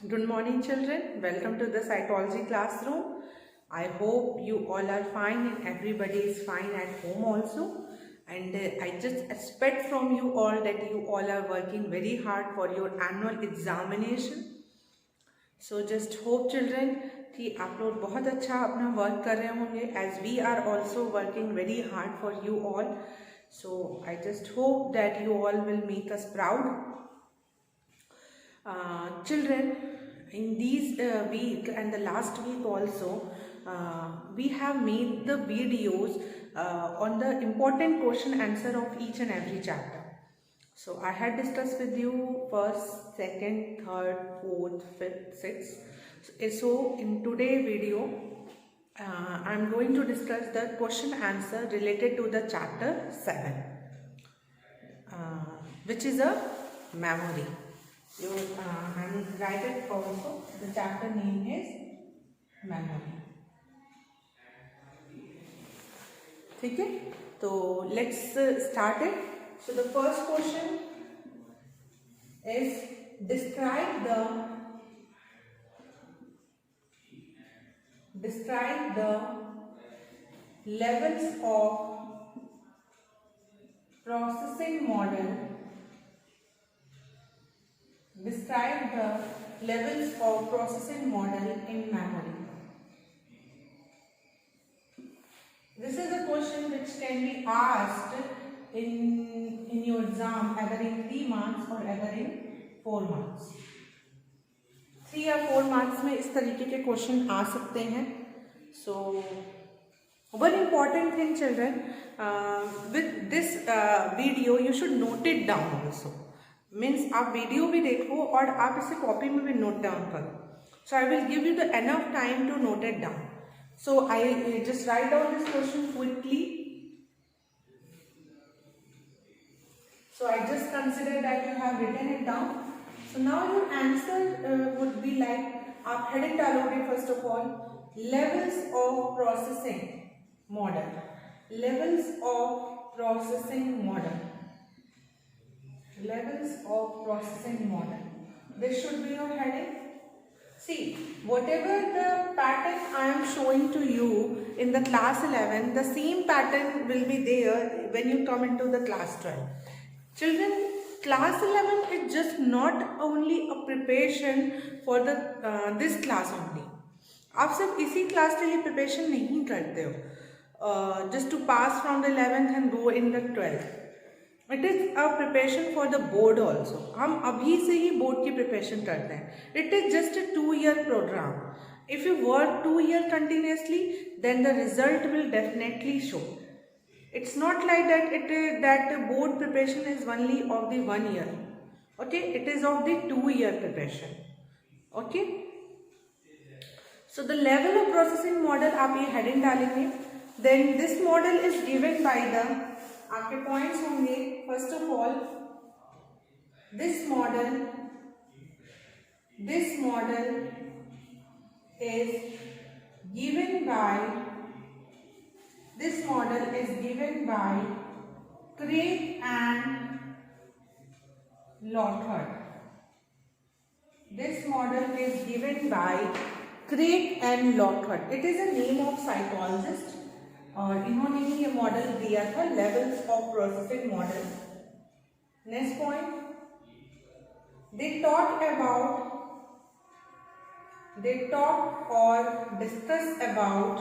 Good morning, children. Welcome to the psychology classroom. I hope you all are fine and everybody is fine at home also. And I just expect from you all that you all are working very hard for your annual examination. So just hope, children, कि आप लोग बहुत अच्छा अपना work कर रहे होंगे as we are also working very hard for you all. So I just hope that you all will make us proud. Children, in these week and the last week also, we have made the videos on the important question answer of each and every chapter. So I had discussed with you first, second, third, fourth, fifth, sixth. So in today's video, I'm going to discuss the question answer related to the chapter 7, which is a memory. And write it also. The chapter name is memory. ठीक है, तो let's start it. So the first question is describe the levels of processing model. Describe the levels of processing model in memory. This is a question which can be asked in your exam either in 3 marks or either in 4 marks. 3 या 4 marks में इस तरीके के question आ सकते हैं. So one important thing, children, with this video you should note it down also. Means आप video भी देखो और आप इसे कॉपी में भी नोट डाउन करो. So I will give you the enough time to note it down. So I just write down this question quickly. So I just consider that you have written it down. So now your answer would be like, आप heading डालोगे first of all levels of processing model. Levels of processing model. Levels of processing model. This should be your heading. See, whatever the pattern I am showing to you in the class 11, the same pattern will be there when you come into the class 12. Children, class 11 is just not only a preparation for the this class only. आप सिर्फ इसी class के लिए preparation नहीं करते हो just to pass from the 11th and go in the 12th. It is a preparation for the board also. हम अभी से ही बोर्ड की प्रिपरेशन करते हैं. It is just a 2-year programme. If you work 2 years continuously then the result will definitely show. It's not like that board preparation is only of the 1 year. Okay, it is of the 2-year preparation. Okay, so the level of processing model आप ये heading डालेंगे. Then this model is given by the, आपके points होंगे first of all this model is given by Craik and Lockhart. This model is given by Craik and Lockhart. It is a name of psychologist और इन्होंने ही ये model दिया था, levels of processing model. Next point, they talk और discuss about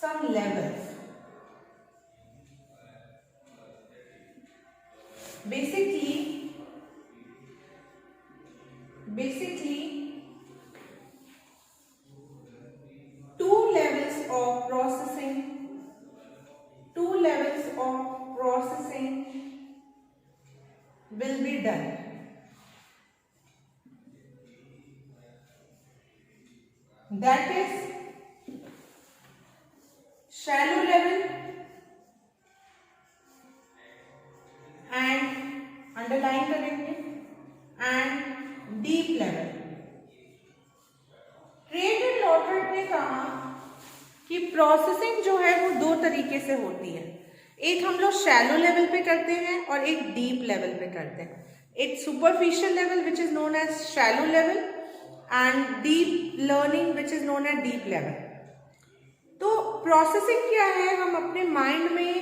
some levels. Basically two levels of processing will be done. That is shallow level and underline करेंगे and deep level. Craik and Lockhart ने कहा कि processing जो है वो 2 तरीके से होती है. एक हम लोग शैलो लेवल पे करते हैं और एक डीप लेवल पे करते हैं. It's superficial level which is known as shallow level and deep learning which is known as deep level. तो प्रोसेसिंग क्या है, हम अपने माइंड में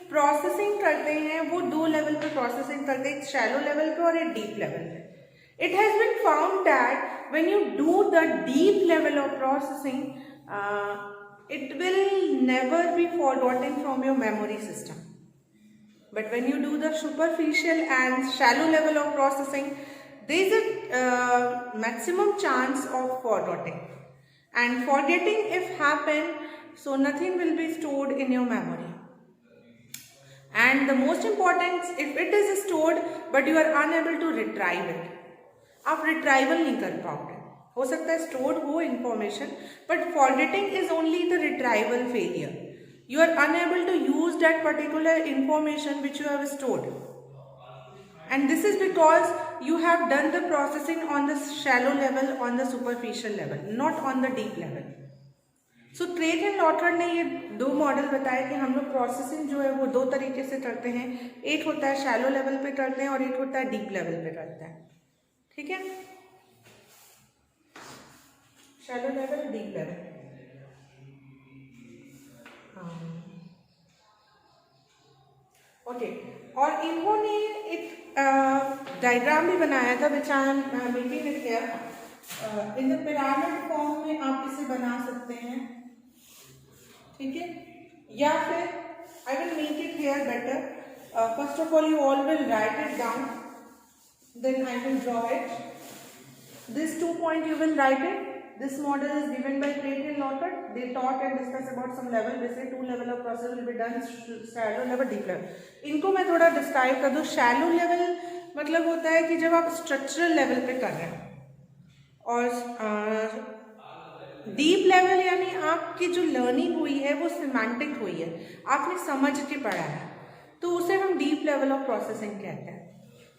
प्रोसेसिंग करते हैं, वो दो लेवल पे प्रोसेसिंग करते हैं, एक शैलो लेवल पे और एक डीप लेवल पे। It has been found that when you do the deep level of processing it will never be forgotten from your memory system. But when you do the superficial and shallow level of processing, there is a maximum chance of forgetting. And forgetting if happen, so nothing will be stored in your memory. And the most important, if it is stored but you are unable to retrieve it, आप retrieval नहीं कर पाओगे। हो सकता है stored हो information, but forgetting is only the retrieval failure. You are unable to use that particular information which you have stored. And this is because you have done the processing on the shallow level, on the superficial level, not on the deep level. So Craik and Lockhart ने ये दो model बताए कि हम लोग processing जो है वो दो तरीके से करते हैं, एक होता है शैलो लेवल पे करते हैं और एक होता है डीप लेवल पे करते हैं। ठीक है, shallow level, deep level. Okay, और इन्होंने एक डायग्राम भी बनाया था which I am making it here in the pyramid form में। आप इसे बना सकते हैं, ठीक है, या फिर I will make it here better. First of all you all will write it down, then I will draw it. This 2 point you will write it. This model is given by Craig and Lotter. They talk and discuss about some level. They say 2 level of process will be done, shallow level, deep level. इनको मैं थोड़ा describe कर दूँ। Shallow level मतलब होता है कि जब आप स्ट्रक्चरल लेवल पे कर रहे हैं, और डीप लेवल यानी आपकी जो लर्निंग हुई है वो सिमेंटिक हुई है, आपने समझ के पढ़ा है, तो उसे हम डीप लेवल ऑफ प्रोसेसिंग कहते हैं।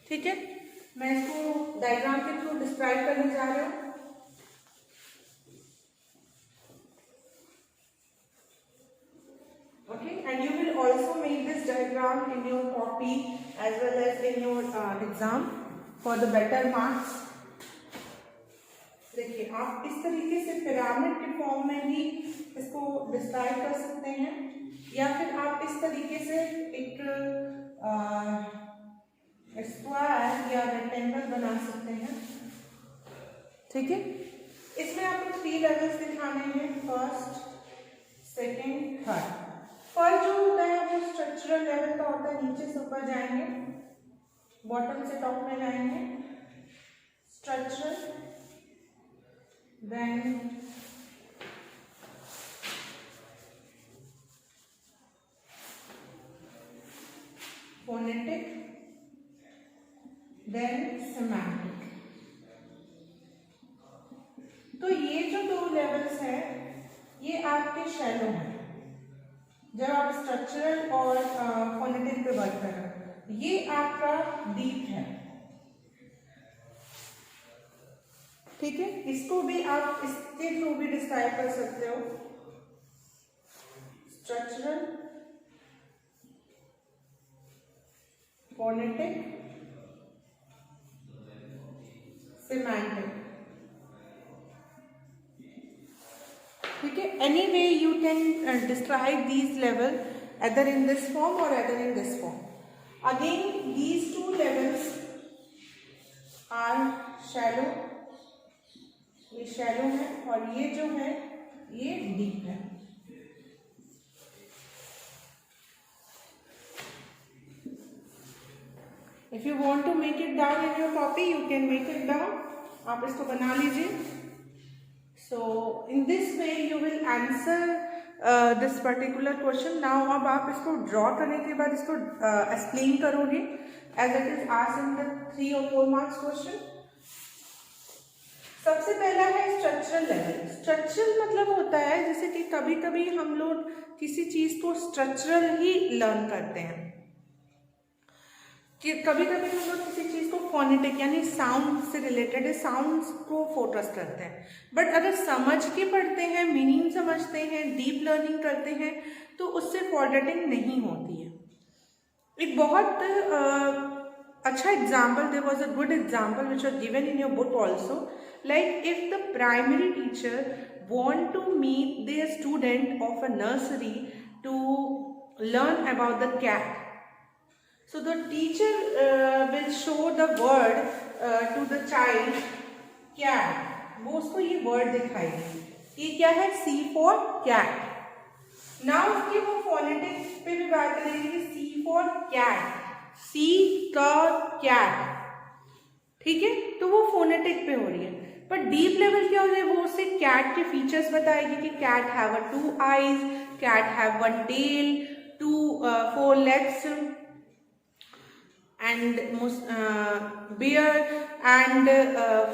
ठीक है, मैं इसको डायग्राम के थ्रू डिस्क्राइब करने जा रही हूँ। Okay, and you will also make this diagram in your copy as well as in your exam for the better marks. देखिए, आप इस तरीके से पिरामिड के फॉर्म में भी इसको डिस्क्राइब कर सकते हैं, या फिर आप इस तरीके से एक स्क्वायर या रेक्टेंगल बना सकते हैं। ठीक है, इसमें आपको 3 लेवल्स दिखाने हैं, फर्स्ट, सेकंड, थर्ड। फर्स्ट जो होता है वो स्ट्रक्चरल लेवल का होता है, नीचे से ऊपर जाएंगे, बॉटम से टॉप में जाएंगे, structural, then phonetic, then semantic. तो ये जो 2 लेवल्स हैं ये आपके शैलो हैं जब आप स्ट्रक्चरल और फोनेटिक पे वर्क कर रहे हैं। ये आपका डीप है। ठीक है, इसको भी आप इसके थ्रू भी डिस्क्राइब कर सकते हो, स्ट्रक्चरल, फोनेटिक, सेमांटिक। ठीक है, any way you can describe these level either in this form or either in this form. Again, these 2 levels are shallow. ये shallow है और ये जो है ये deep है। If you want to make it down in your copy, you can make it down. आप इसको बना लीजिए। So in this way you will answer this particular question. Now अब आप इसको ड्रॉ करने के बाद इसको एक्सप्लेन करोगे as it is asked in the 3 or 4 marks question. सबसे पहला है स्ट्रक्चरल लेवल। स्ट्रक्चरल मतलब होता है जैसे कि कभी कभी हम लोग किसी चीज को स्ट्रक्चरल ही लर्न करते हैं, कि कभी कभी हम लोग किसी चीज़ को फोनेटिक यानी साउंड से रिलेटेड है, साउंड्स को फोकस करते हैं। बट अगर समझ के पढ़ते हैं, मीनिंग समझते हैं, डीप लर्निंग करते हैं, तो उससे फॉरगेटिंग नहीं होती है। एक बहुत अच्छा example, there was a good example which was given in your book also. Like if the primary teacher want to meet their student of a nursery to learn about the cat, so the teacher will show the word to the child cat. वो उसको ये word दिखाएगी, ये क्या है, C for cat. Now उसकी वो phonetic पे भी बात करेंगे कि C for cat, C for cat, ठीक है. तो वो phonetic पे हो रही है. पर डीप लेवल क्या हो रहा है, वो उसे कैट के फीचर्स बताएगी कि cat have a 2 eyes, cat have 1 tail, 4 legs and beard and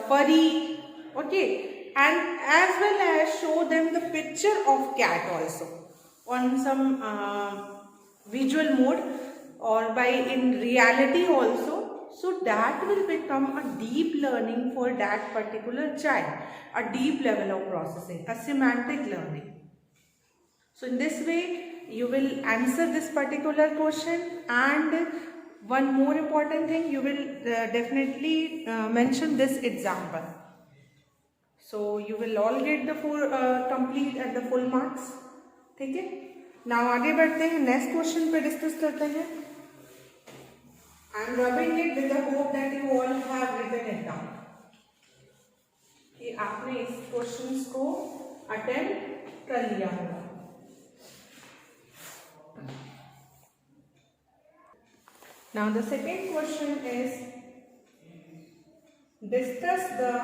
furry, okay, and as well as show them the picture of cat also on some visual mode or by in reality also, so that will become a deep learning for that particular child, a deep level of processing, a semantic learning. So in this way you will answer this particular question, and one more important thing, you will definitely mention this example. So you will all get the full complete at the full marks. ठीक है. Now आगे बढ़ते हैं, next question पे discuss करते हैं. I am rubbing it with the hope that you all have written it down. कि आपने इस क्वेश्चंस को अटेम्प्ट कर लिया होगा. Now the second question is, discuss the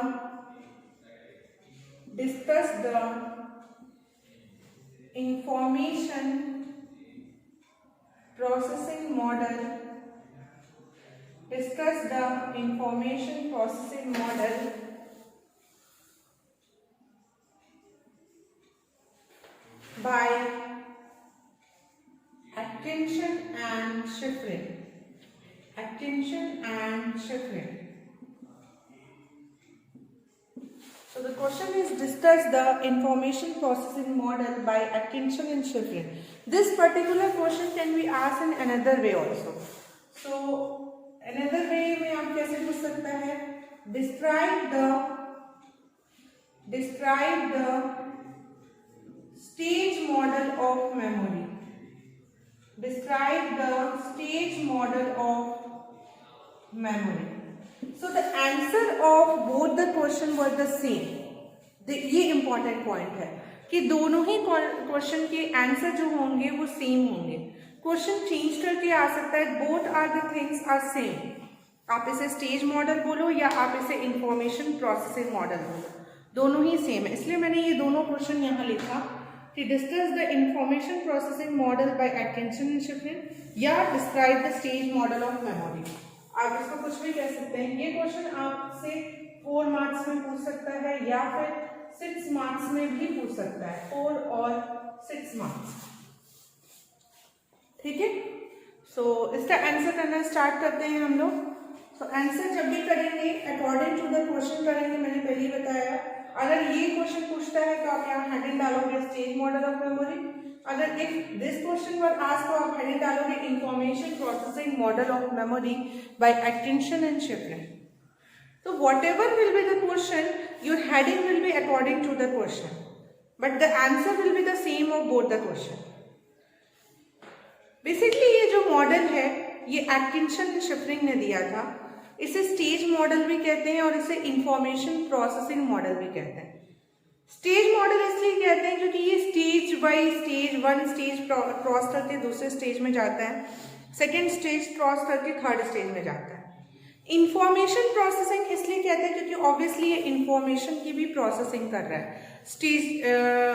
information processing model. Discuss the information processing model by Atkinson and Shiffrin. Atkinson and Shiffrin. So the question is, discuss the information processing model by Atkinson and Shiffrin. This particular question can be asked in another way also. So another way में आप कैसे पूछ सकता है, describe the stage model of memory. Describe the stage model of memory. So the answer of both the question were the same. ये important point है कि दोनों ही क्वेश्चन के आंसर जो होंगे वो सेम होंगे. क्वेश्चन चेंज करके आ सकता है, both are the things are same. आप इसे स्टेज मॉडल बोलो या आप इसे इंफॉर्मेशन प्रोसेसिंग मॉडल बोलो, दोनों ही सेम है. इसलिए मैंने ये दोनों क्वेश्चन यहाँ लिखा कि discuss the information processing model by Atkinson and Shiffrin या describe the stage model of memory. आप इसको कुछ भी कह सकते हैं. ये क्वेश्चन आपसे 4 मार्क्स में पूछ सकता है या फिर 6 मार्क्स में भी पूछ सकता है, 4 और 6 मार्क्स. ठीक है. सो इसका आंसर करना स्टार्ट करते हैं हम लोग. सो आंसर जब भी करेंगे अकॉर्डिंग टू द क्वेश्चन करेंगे. मैंने पहले ही बताया, अगर ये क्वेश्चन पूछता है तो आप यहाँ हेडिंग डालोगे स्टेज मॉडल ऑफ मेमोरी. अगर if this question were asked तो आप हेडिंग डालोगे information processing model of memory by Atkinson and Shiffrin. So whatever will be the question, your heading will be according to the question, but the answer will be the same of both the question. Basically ये जो model है ये Atkinson and शिफरिन ने दिया था. इसे stage model भी कहते हैं और इसे इंफॉर्मेशन प्रोसेसिंग मॉडल भी कहते हैं. स्टेज मॉडल इसलिए कहते हैं क्योंकि ये stage by stage, one stage cross करके दूसरे स्टेज में जाता है, सेकेंड स्टेज क्रॉस करके थर्ड स्टेज में जाता है. इंफॉर्मेशन प्रोसेसिंग इसलिए कहते हैं क्योंकि ऑब्वियसली ये इंफॉर्मेशन की भी प्रोसेसिंग कर रहा है, stage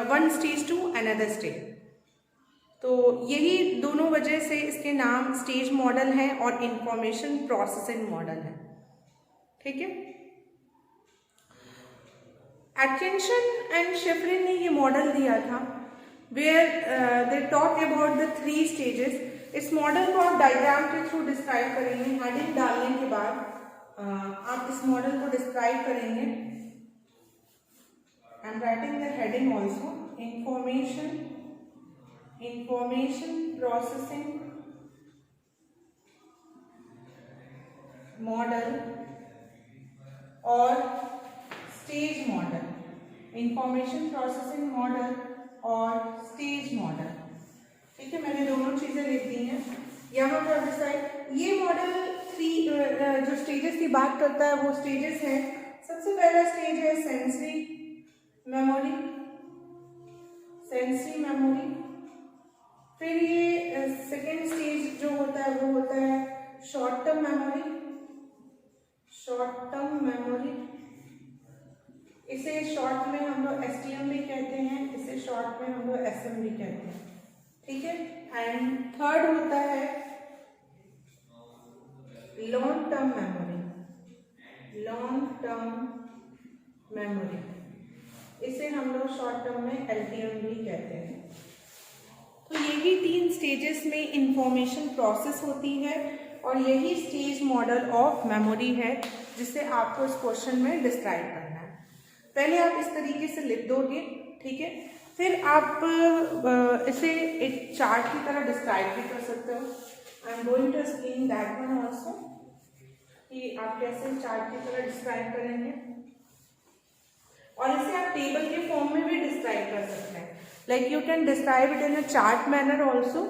one stage to another stage. तो यही दोनों वजह से इसके नाम स्टेज मॉडल है और इंफॉर्मेशन प्रोसेसिंग मॉडल है. ठीक है. एटकिंसन एंड शिफरिन ने ये मॉडल दिया था where they talk about the 3 stages. इस मॉडल को आप डायग्राम के थ्रू डिस्क्राइब करेंगे. हेडिंग डालने के बाद आप इस मॉडल को डिस्क्राइब करेंगे. I am writing the heading also, information processing model और stage model, information processing model और स्टेज मॉडल। ठीक है, मैंने दोनों चीजें लिख दी हैं यहाँ पर डिसाइड। ये मॉडल 3 जो स्टेजेस की बात करता है वो स्टेजेस हैं। सबसे पहला स्टेज है सेंसरी मेमोरी, सेंसरी मेमोरी। फिर ये सेकेंड स्टेज जो होता है वो होता है short term memory, short term memory. इसे शॉर्ट में हम लोग STM भी कहते हैं, इसे शॉर्ट में हम लोग SM भी कहते हैं। ठीक है, एंड थर्ड होता है long term memory, long term memory. इसे हम लोग शॉर्ट टर्म में LTM भी कहते हैं। तो यही 3 स्टेजेस में इंफॉर्मेशन प्रोसेस होती है और यही स्टेज मॉडल ऑफ मेमोरी है जिसे आपको इस क्वेश्चन में डिस्क्राइब करना है। पहले आप इस तरीके से लिख दोगे, ठीक है, फिर आप इसे एक चार्ट की तरह डिस्क्राइब भी कर सकते हो। I am going to explain that one also कि आप कैसे चार्ट की तरह डिस्क्राइब करेंगे, और इसे आप टेबल के फॉर्म में भी डिस्क्राइब कर सकते हैं। Like you can describe it in a chart manner also,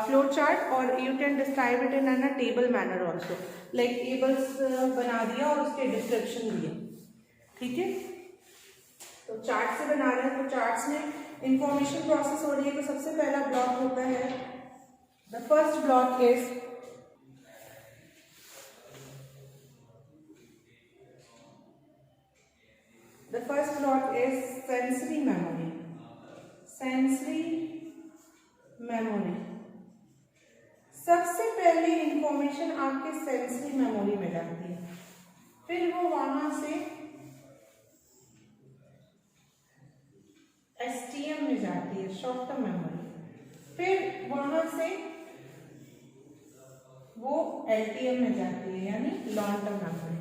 flow chart, और you can describe it in a table manner also. Like tables बना दिया और उसके डिस्क्रिप्शन दिया। ठीक है, तो चार्ट से बना रहे हैं, तो चार्ट्स में इंफॉर्मेशन प्रोसेस हो रही है। तो सबसे पहला ब्लॉक होता है, the first block is sensory memory, sensory memory. सबसे पहले इंफॉर्मेशन आपके सेंसरी मेमोरी में जाती है, फिर वो वहां से STM में जाती है, शॉर्ट टर्म मेमोरी, फिर वहां से वो LTM में जाती है, यानी लॉन्ग टर्म मेमोरी।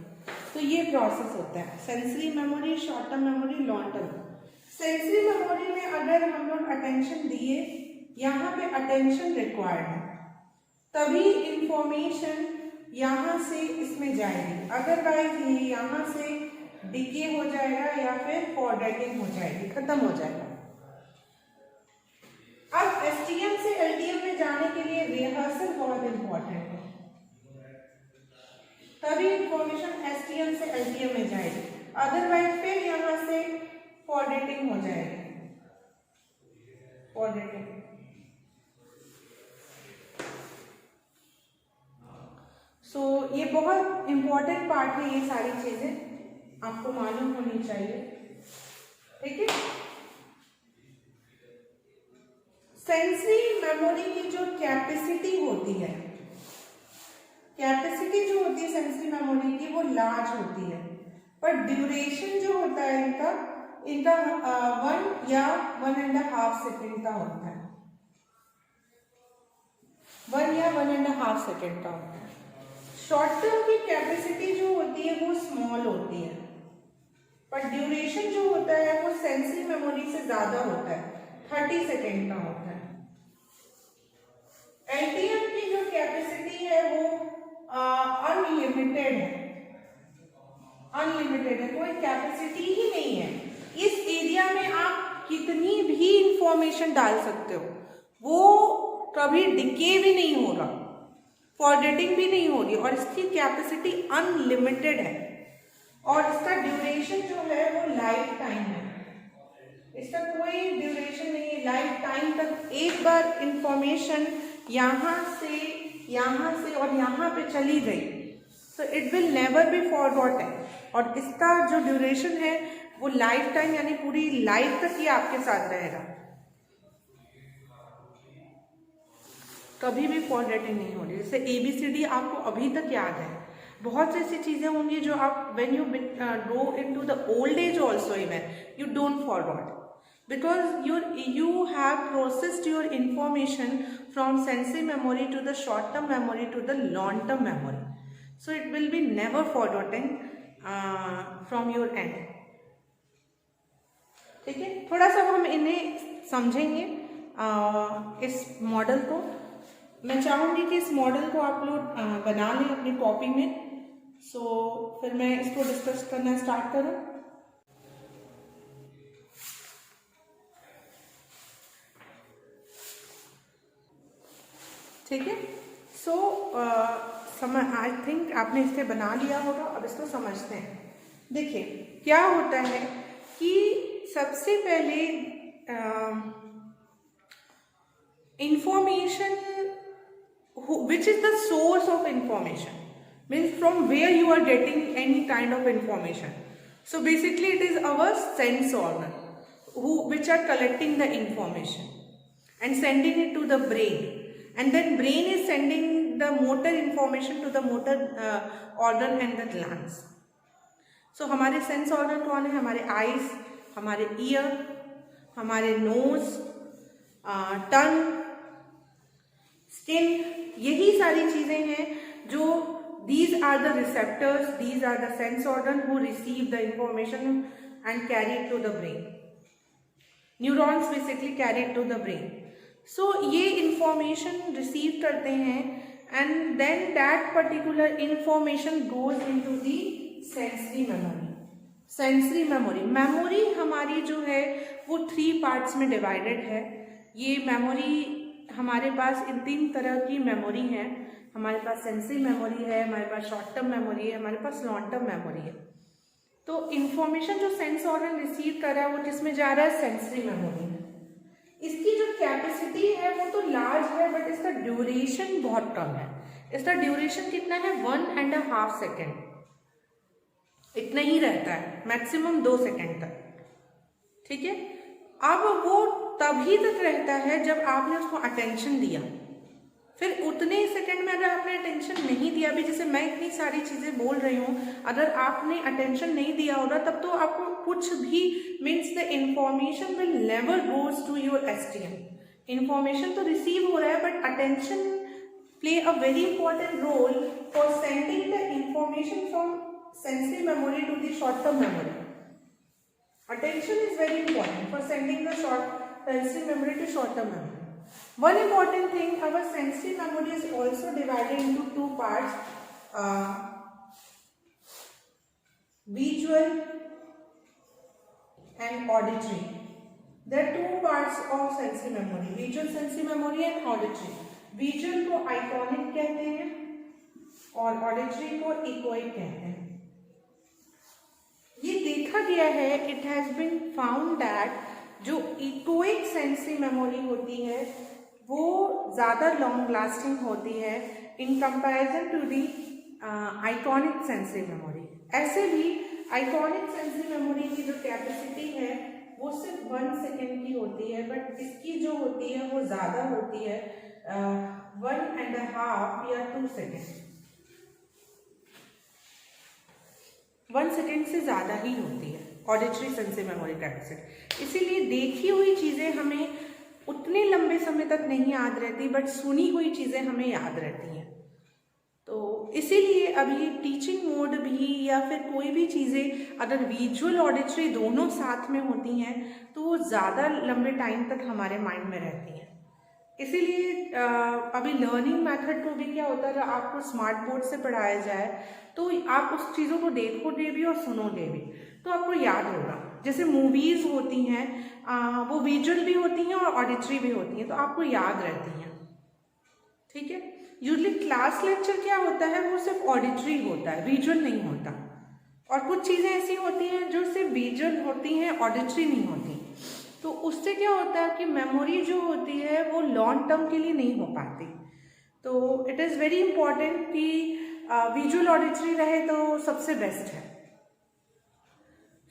तो ये प्रोसेस होता है sensory memory, short term memory, long term. Sensory memory में अगर हम लोग अटेंशन दिए, यहाँ पे अटेंशन रिक्वायर्ड है, तभी इंफॉर्मेशन यहाँ से इसमें जाएगी, अदरवाइज ये यहाँ से डिके हो जाएगा या फिर फॉरवर्डिंग हो जाएगी, खत्म हो जाएगा। अब STM से LTM में जाने के लिए रिहर्सल बहुत इंपॉर्टेंट है, तभी इंफॉर्मेशन STM से LTM में जाएगी, अदरवाइज फिर यहाँ से फॉरवर्डिंग हो जाएगी, फॉरवर्डिंग। सो ये बहुत इंपॉर्टेंट पार्ट है, ये सारी चीजें आपको मालूम होनी चाहिए। ठीक है, सेंसरी मेमोरी की जो कैपेसिटी होती है, कैपेसिटी जो होती है सेंसरी मेमोरी की, वो लार्ज होती है, पर ड्यूरेशन जो होता है इनका 1 या 1.5 सेकेंड का होता है, 1 या 1.5 सेकेंड का होता है। शॉर्ट टर्म की कैपेसिटी जो होती है वो स्मॉल होती है, पर ड्यूरेशन जो होता है वो सेंसरी मेमोरी से ज्यादा होता है, 30 सेकेंड का होता है। LTM की जो कैपेसिटी है वो अनलिमिटेड है, अनलिमिटेड है, कोई कैपेसिटी ही नहीं है। इस एरिया में आप कितनी भी इंफॉर्मेशन डाल सकते हो, वो कभी डिके भी नहीं होगा, फॉरवर्डिंग भी नहीं होगी, और इसकी कैपेसिटी अनलिमिटेड है, और इसका ड्यूरेशन जो है वो लाइफ टाइम है, इसका कोई ड्यूरेशन नहीं है, लाइफ टाइम तक। एक बार इंफॉर्मेशन यहाँ से और यहाँ पे चली गई तो it will never be forgotten, और इसका जो ड्यूरेशन है वो लाइफ टाइम यानी पूरी लाइफ तक ये आपके साथ रहेगा, कभी भी फॉरगेटिंग नहीं होगी। जैसे ABCD आपको अभी तक याद है, बहुत सी ऐसी चीजें होंगी जो आप when you go into the old age also even you don't forgot, because you have processed your information from sensory memory to the short term memory to the long term memory, so it will be never forgotten from your end. ठीक है, थोड़ा सा हम इन्हें समझेंगे इस model को। मैं चाहूंगी कि इस मॉडल को आप लोग बना लें अपनी कॉपी में, सो फिर मैं इसको डिस्कस करना स्टार्ट करूँ। ठीक है, सो आई थिंक आपने इससे बना लिया होगा। अब इसको समझते हैं। देखिए क्या होता है कि सबसे पहले information which is the source of information, means from where you are getting any kind of information. So basically it is our sense organ which are collecting the information and sending it to the brain, and then brain is sending the motor information to the motor organ and the glands. So हमारे sense organ कौन है? हमारे eyes, हमारे year, हमारे knows, टंग, skin, यही सारी चीजें हैं जो these are the receptors, these are the sense organ who receive the information and carry it to the brain. Neurons basically carry it to the brain. So ये information receive करते हैं and then that particular information goes into the sensory memory. Sensory memory, memory हमारी जो है वो 3 parts में divided है। ये मेमोरी हमारे पास इन 3 तरह की मेमोरी है। हमारे पास सेंसरी मेमोरी है, हमारे पास शॉर्ट टर्म मेमोरी है, हमारे पास लॉन्ग टर्म मेमोरी है। तो इंफॉर्मेशन जो सेंस ऑर्गन रिसीव कर रहा है वो किसमें जा रहा है? सेंसरी मेमोरी में। इसकी जो कैपेसिटी है वो तो लार्ज है, बट इसका ड्यूरेशन बहुत कम है। इसका ड्यूरेशन कितना है? 1.5 सेकेंड, इतना ही रहता है, मैक्सिमम 2 सेकेंड तक। ठीक है, अब वो तभी तक रहता है जब आपने उसको अटेंशन दिया। फिर उतने ही सेकंड में अगर आपने अटेंशन नहीं दिया भी, जैसे मैं इतनी सारी चीज़ें बोल रही हूँ, अगर आपने अटेंशन नहीं दिया होगा तब तो आपको कुछ भी, means the information will never goes to your STM. Information तो रिसीव हो रहा है but attention play a very important role for sending the information from sensory memory to the short term memory. Attention is very important for sending the sensory memory to short term memory. One important thing, our sensory memory is also divided into 2 parts, visual and auditory. There are 2 parts of sensory memory, visual sensory memory and auditory. Visual को iconic कहते हैं और auditory को echoic कहते हैं। ये देखा गया है, it has been found that जो इकोइक सेंसरी मेमोरी होती है वो ज़्यादा लॉन्ग लास्टिंग होती है in comparison to the iconic sensory memory. ऐसे भी आइकॉनिक सेंसरी मेमोरी की जो कैपेसिटी है वो सिर्फ 1 सेकेंड की होती है, बट इसकी जो होती है वो ज़्यादा होती है, 1.5 या 2 सेकेंड। 1 सेकेंड से ज़्यादा ही होती है ऑडिटरी सेंसरी मेमोरी कैपेसिटी। इसीलिए देखी हुई चीज़ें हमें उतने लंबे समय तक नहीं याद रहती, बट सुनी हुई चीज़ें हमें याद रहती हैं। तो इसीलिए अभी टीचिंग मोड भी या फिर कोई भी चीज़ें अगर विजुअल ऑडिटरी दोनों साथ में होती हैं तो वो ज़्यादा लंबे टाइम तक हमारे माइंड में रहती हैं। इसीलिए अभी लर्निंग मेथड को भी क्या होता है, अगर आपको स्मार्ट बोर्ड से पढ़ाया जाए तो आप उस चीज़ों को देखोगे भी और सुनोगे भी तो आपको याद होगा। जैसे मूवीज़ होती हैं वो विजुअल भी होती हैं और ऑडिटरी भी होती हैं, तो आपको याद रहती हैं। ठीक है, यूजली क्लास लेक्चर क्या होता है वो सिर्फ ऑडिटरी होता है, विजुअल नहीं होता। और कुछ चीज़ें ऐसी होती हैं जो सिर्फ विजुअल होती हैं, ऑडिटरी नहीं होती। तो उससे क्या होता है कि मेमोरी जो होती है वो लॉन्ग टर्म के लिए नहीं हो पाती। तो इट इज़ वेरी इंपॉर्टेंट कि विजुअल ऑडिटरी रहे तो सबसे बेस्ट है।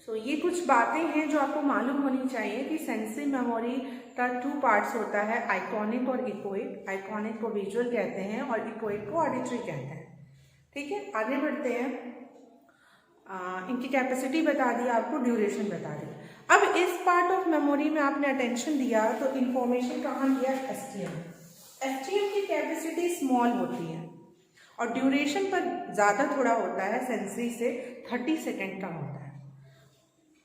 सो ये कुछ बातें हैं जो आपको मालूम होनी चाहिए कि सेंसरी मेमोरी का 2 पार्ट्स होता है, आइकॉनिक और इकोइक। आइकॉनिक को विजुअल कहते हैं और इकोइक को ऑडिटरी कहते हैं। ठीक है, आगे बढ़ते हैं। इनकी कैपेसिटी बता दी, आपको ड्यूरेशन बता दी। अब इस पार्ट ऑफ मेमोरी में आपने अटेंशन दिया तो इंफॉर्मेशन कहाँ गया? एसटीएम। एसटीएम की कैपेसिटी स्मॉल होती है और ड्यूरेशन पर ज़्यादा थोड़ा होता है, सेंसरी से 30 सेकेंड का होता है।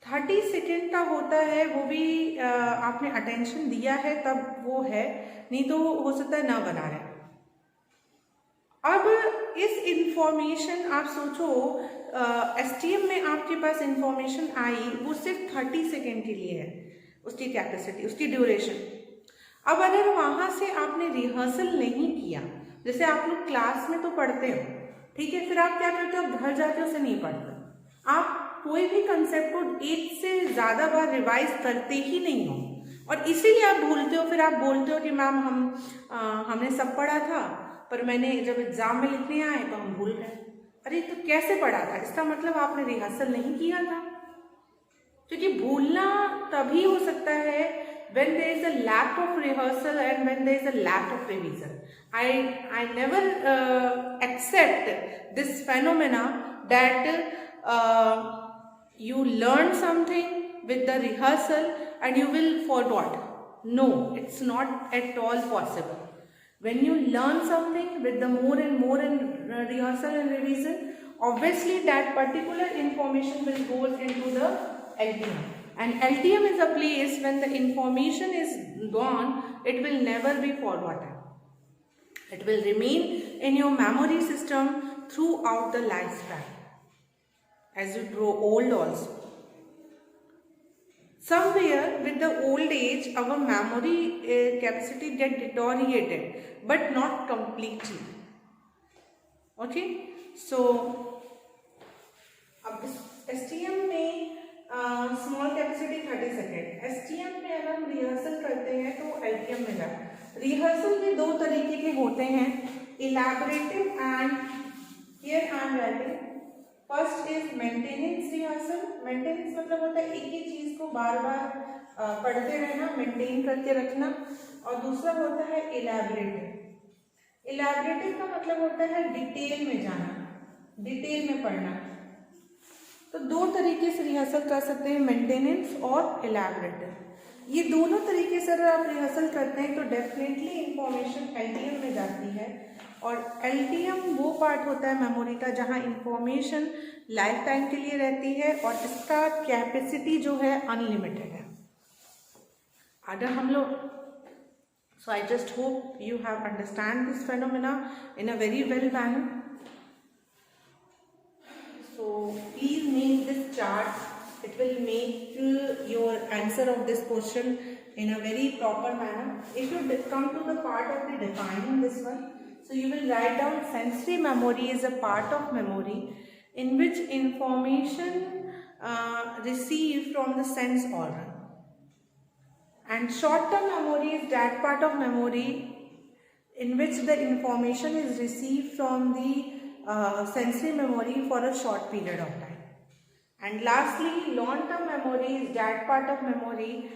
30 सेकेंड का होता है, वो भी आपने अटेंशन दिया है तब वो है, नहीं तो हो सकता है ना बना रहे। अब इस इंफॉर्मेशन आप सोचो STM में आपके पास इंफॉर्मेशन आई, वो सिर्फ 30 सेकेंड के लिए है, उसकी कैपेसिटी, उसकी ड्यूरेशन। अब अगर वहाँ से आपने रिहर्सल नहीं किया, जैसे आप लोग क्लास में तो पढ़ते हो, ठीक है, फिर आप क्या करते हो, घर जाके उसे नहीं पढ़ते, आप कोई भी कंसेप्ट को एक से ज़्यादा बार रिवाइज करते ही नहीं हो, और इसीलिए आप भूलते हो। फिर आप बोलते हो कि मैम हमने सब पढ़ा था, पर मैंने जब एग्जाम में लिखने आए तो हम भूल गए। अरे तो कैसे पढ़ा था, इसका मतलब आपने रिहर्सल नहीं किया था। क्योंकि भूलना तभी हो सकता है when there is a lack of rehearsal and when there is a lack of revision. I never accept this phenomena that you learn something with the rehearsal and you will forget. No, it's not at all possible. When you learn something with the more and more rehearsal and revision, obviously that particular information will go into the LTM. And LTM is a place when the information is gone, it will never be forgotten. It will remain in your memory system throughout the lifespan, as you grow old also. Somewhere with the old age, our memory capacity get deteriorated, but not completely. Okay, so अब STM में small capacity 30 second, STM में अगर हम rehearsal करते हैं तो LTM में जाए। रिहर्सल में दो तरीके के होते हैं, elaborative and here I am writing. First is maintenance rehearsal. Maintenance मतलब होता है एक ही चीज को बार बार पढ़ते रहना, मेंटेन करके रखना, और दूसरा होता है इलैबोरेटिव। इलैबोरेटिव का मतलब होता है डिटेल में जाना, डिटेल में पढ़ना। तो दो तरीके से रिहर्सल कर सकते हैं, मेंटेनेंस और इलैबोरेटिव। ये दोनों तरीके से अगर आप रिहर्सल करते हैं तो डेफिनेटली इंफॉर्मेशन LTM में जाती है, और LTM वो पार्ट होता है मेमोरी का जहां इंफॉर्मेशन लाइफ टाइम के लिए रहती है और इसका कैपेसिटी जो है अनलिमिटेड है। अगर हम लोग so I just hope you have understand this phenomena in a very well manner. So please make this chart. It will make your answer of this question in a very proper manner. If you come to the part of the defining this one, so you will write down sensory memory is a part of memory in which information received from the sense organ, and short-term memory is that part of memory in which the information is received from the sensory memory for a short period of time. And lastly, long-term memory is that part of memory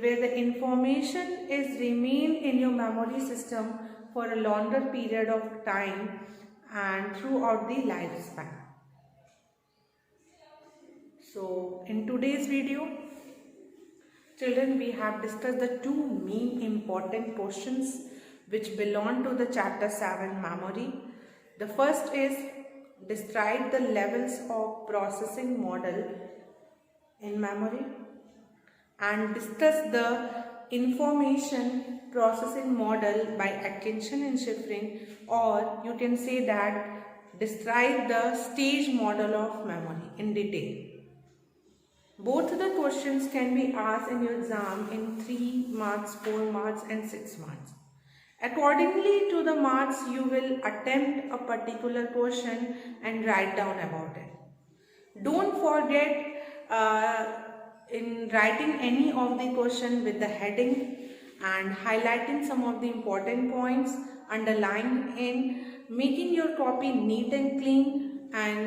where the information is remain in your memory system for a longer period of time and throughout the lifespan. So in today's video, children, we have discussed the two main important questions which belong to the chapter 7 memory. The first is describe the levels of processing model in memory, and discuss the information processing model by attention and shifting, or you can say that describe the stage model of memory in detail. Both the questions can be asked in your exam in 3 marks, 4 marks and 6 marks. Accordingly to the marks, you will attempt a particular question and write down about it. Don't forget in writing any of the question with the heading and highlighting some of the important points, underlining in, making your copy neat and clean, and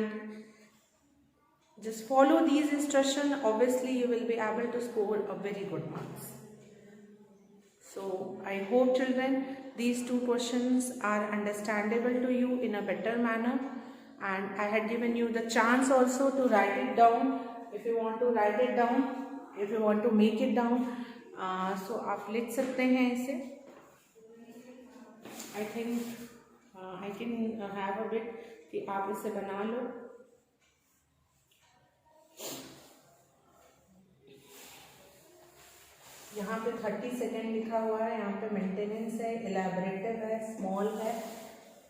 just follow these instructions. Obviously, you will be able to score a very good marks. So I hope, children, these two questions are understandable to you in a better manner, and I had given you the chance also to write it down. If you want to write it down, if you want to make it down, so आप लिख सकते हैं इसे. I think I can have a bit कि आप इसे बना लो. यहाँ पे 30 सेकेंड लिखा हुआ है, यहाँ पे मेंटेनेंस है, इलैबोरेटिव है, स्मॉल है,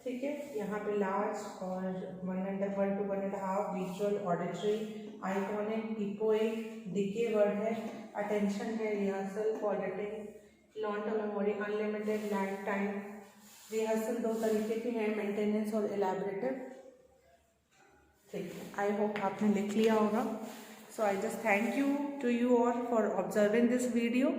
ठीक है, यहाँ पे लार्ज और 1 to 1.5 visual, auditory, iconic, echoic, decay word है, अटेंशन है, rehearsal, पॉलिटिंग, long term memory, unlimited, life time. Rehearsal दो तरीके के हैं, मेंटेनेंस और एलैबोरेटिव। ठीक है, आई होप आपने लिख लिया होगा। So I just thank you to you all for observing this video.